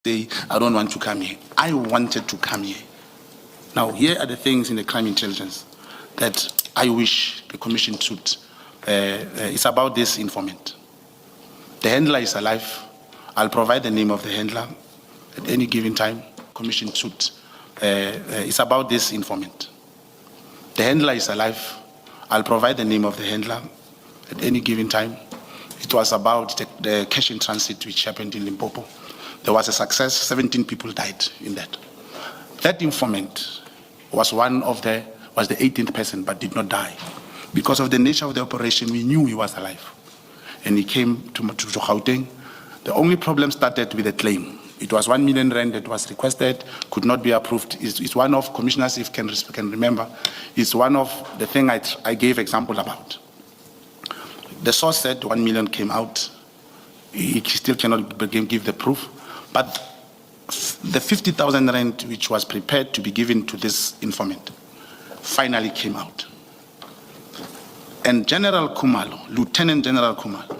say, I don't want to come here. I wanted to come here. Now, here are the things in the crime intelligence that I wish the commission should. It's about this informant. The handler is alive. I'll provide the name of the handler at any given time. Commission should. It's about this informant. The handler is alive. I'll provide the name of the handler at any given time. It was about the cash in transit which happened in Limpopo. There was a success. 17 people died in that. That informant was the 18th person, but did not die. Because of the nature of the operation, we knew he was alive. And he came to Gauteng. The only problem started with a claim. It was 1 million rand that was requested, could not be approved. It's one of, commissioners, if can remember, it's one of the things I gave example about. The source said 1 million came out. He still cannot give the proof. But the 50,000 rand which was prepared to be given to this informant finally came out. And General Kumalo, Lieutenant General Kumalo,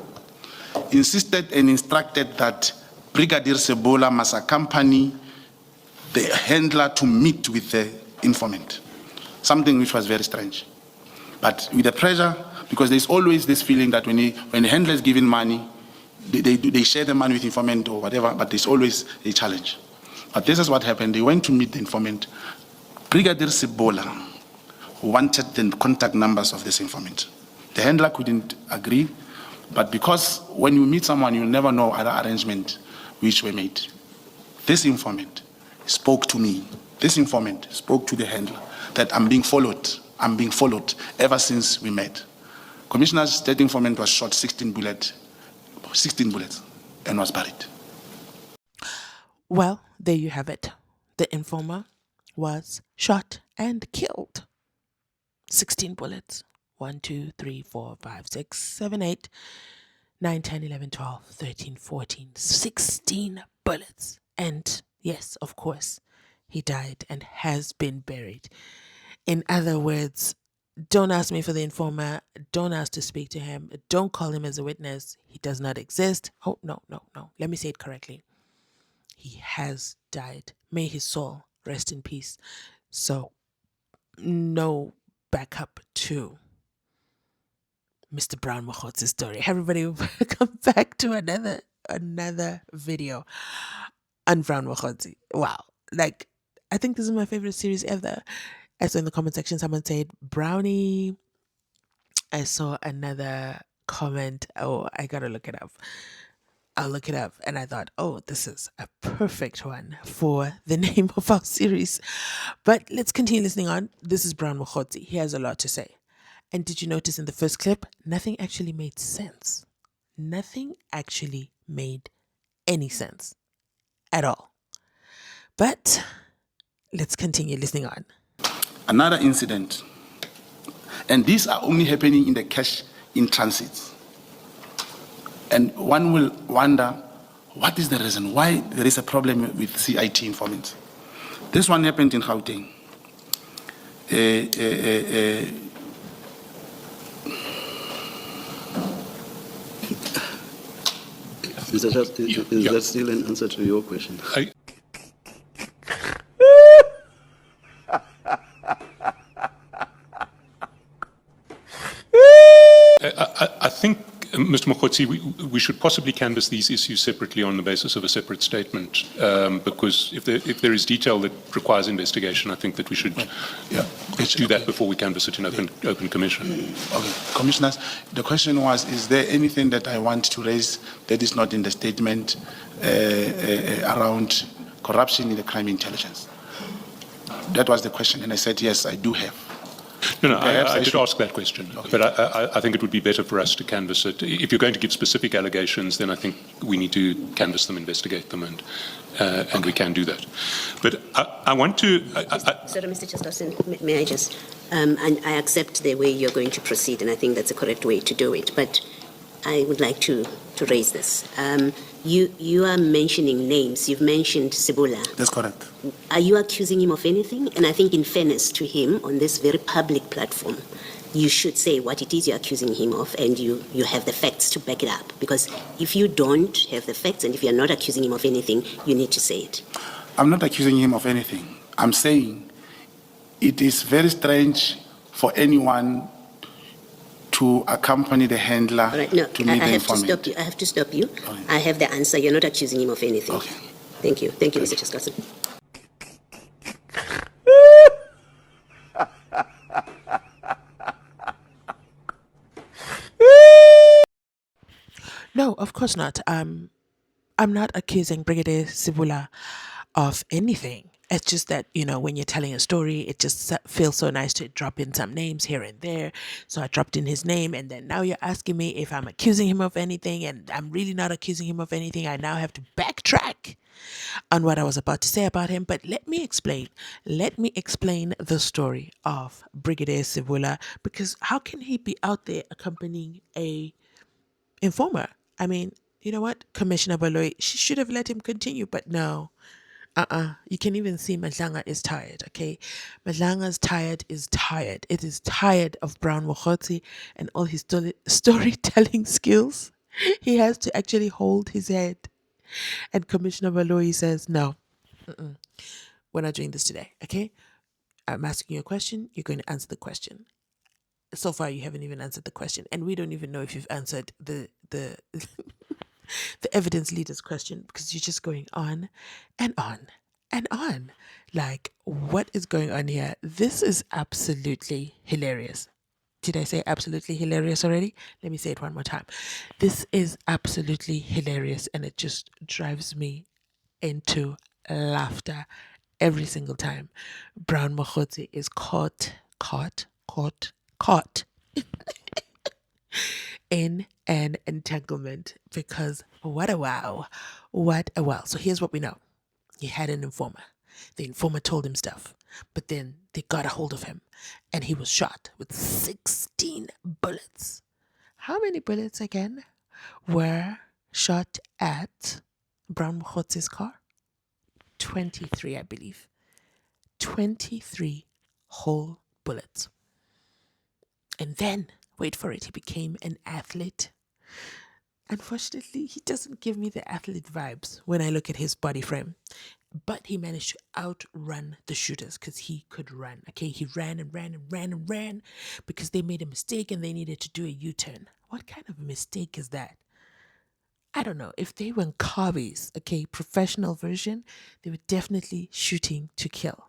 insisted and instructed that Brigadier Sebola must accompany the handler to meet with the informant, something which was very strange. But with the pressure, because there's always this feeling that when the handler is given money, they share the money with informant or whatever, but there's always a challenge. But this is what happened. They went to meet the informant. Brigadier Sebola wanted the contact numbers of this informant. The handler couldn't agree, but because when you meet someone, you never know other arrangements which were made. This informant spoke to me. This informant spoke to the handler that I'm being followed ever since we met. Commissioner's state informant was shot 16 bullets and was buried. Well, there you have it. The informer was shot and killed. 16 bullets. 1, 2, 3, 4, 5, 6, 7, 8, 9, 10, 11, 12, 13, 14. 16 bullets. And yes, of course, he died and has been buried. In other words, don't ask me for the informer. Don't ask to speak to him. Don't call him as a witness. He does not exist. Oh, no. Let me say it correctly. He has died. May his soul rest in peace. So, no backup to Mr. Brown Mogotsi'S story. Everybody will come back to another video on Brown Mogotsi. Wow. Like, I think this is my favorite series ever. I saw in the comment section someone said Brownie. I saw another comment. Oh, I gotta look it up. I'll look it up. And I thought, oh, this is a perfect one for the name of our series. But let's continue listening on. This is Brown Mogotsi. He has a lot to say. And did you notice in the first clip, nothing actually made sense. Nothing actually made any sense at all. But let's continue listening on. Another incident, and these are only happening in the cash in transit. And one will wonder, what is the reason? Why there is a problem with CIT informants? This one happened in Gauteng. Mr. Judge, is that still an answer to your question? I think, Mr. Mogotsi, we should possibly canvass these issues separately on the basis of a separate statement, because if there is detail that requires investigation, I think that we should do that before we canvass it in open commission. Okay, commissioners, the question was, is there anything that I want to raise that is not in the statement around corruption in the crime intelligence? That was the question, and I said, yes, I do have. No, I did ask that question, okay. But I think it would be better for us to canvass it. If you're going to give specific allegations, then I think we need to canvass them, investigate them, and we can do that. But I want to... Sorry, Mr. Chairperson, may I just... and I accept the way you're going to proceed, and I think that's a correct way to do it, but I would like to raise this. You are mentioning names. You've mentioned Sebola. That's correct. Are you accusing him of anything? And I think in fairness to him, on this very public platform, you should say what it is you're accusing him of, and you have the facts to back it up. Because if you don't have the facts, and if you're not accusing him of anything, you need to say it. I'm not accusing him of anything. I'm saying it is very strange for anyone to accompany the handler All right, no, to I meet the have to informant. stop you. I have to stop you. All right. I have the answer. You're not accusing him of anything. Okay. Thank you. Thank you, Mr. Cheskasen. No, of course not. I'm not accusing Brigadier Sibula of anything. It's just that, when you're telling a story, it just feels so nice to drop in some names here and there. So I dropped in his name, and then now you're asking me if I'm accusing him of anything, and I'm really not accusing him of anything. I now have to backtrack on what I was about to say about him. But let me explain. Let me explain the story of Brigadier Sibula, because how can he be out there accompanying a informer? I mean, you know what? Commissioner Baloy, she should have let him continue, but no. You can even see Madlanga is tired, okay? Madlanga's is tired. It is tired of Brown Mogotsi and all his storytelling skills. He has to actually hold his head. And Commissioner Baloy says, no, we're not doing this today, okay? I'm asking you a question. You're going to answer the question. So far, you haven't even answered the question. And we don't even know if you've answered the the evidence leader's question, because you're just going on and on and on. Like, what is going on here? This is absolutely hilarious. Did I say absolutely hilarious already? Let me say it one more time. This is absolutely hilarious, and it just drives me into laughter every single time Brown Mogotsi is caught in an entanglement, because what a wow. What a wow. So here's what we know. He had an informer. The informer told him stuff, but then they got a hold of him and he was shot with 16 bullets. How many bullets again were shot at Brown Mogotsi's car? 23, I believe. 23 whole bullets. And then, wait for it, he became an athlete. Unfortunately, he doesn't give me the athlete vibes when I look at his body frame. But he managed to outrun the shooters because he could run. Okay, he ran and ran and ran and ran because they made a mistake and they needed to do a U-turn. What kind of mistake is that? I don't know. If they were in Kabi's, okay, professional version, they were definitely shooting to kill.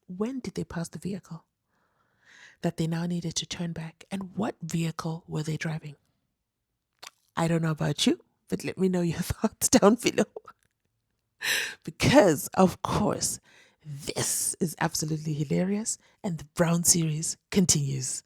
When did they pass the vehicle that they now needed to turn back? And what vehicle were they driving? I don't know about you, but let me know your thoughts down below. Because, of course, this is absolutely hilarious, and the Brown series continues.